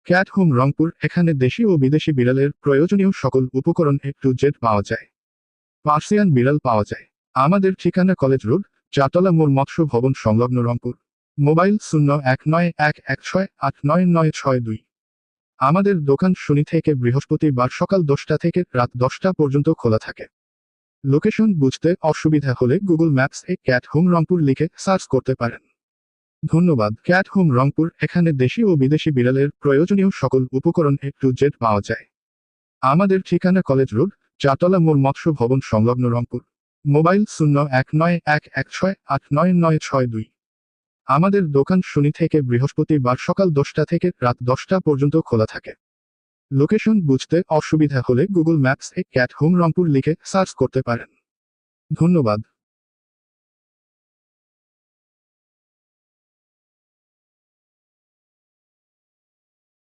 Cat home Rangpur, এখানে দেশি ও বিদেশি বিড়ালের প্রয়োজনীয় সকল উপকরণ A to Z পাওয়া যায়। পার্সিয়ান বিড়াল পাওয়া যায়। আমাদের ঠিকানা কলেজ রোড, চারতলা মোড়, মৎস্য ভবন সংলগ্ন, রংপুর। মোবাইল 0191189962। আমাদের দোকান শনি থেকে বৃহস্পতিবার সকাল 10টা থেকে রাত 10টা পর্যন্ত খোলা থাকে। লোকেশন বুঝতে অসুবিধা হলে গুগল ম্যাপস-এ ক্যাট হোম রংপুর লিখে সার্চ করতে পারেন। ধন্যবাদ। ক্যাট হোম রংপুর, এখানে দেশি ও বিদেশি বিড়ালের প্রয়োজনীয় সকল উপকরণ A to Z পাওয়া যায়। আমাদের ঠিকানা কলেজ রোড, চারতলা মোড়, মৎস্য ভবন সংলগ্ন, রংপুর। মোবাইল 0191189962। আমাদের দোকান শনি থেকে বৃহস্পতিবার সকাল 10টা থেকে রাত 10টা পর্যন্ত খোলা থাকে। লোকেশন বুঝতে অসুবিধা হলে গুগল ম্যাপস-এ ক্যাট হোম রংপুর লিখে সার্চ করতে পারেন। ধন্যবাদ।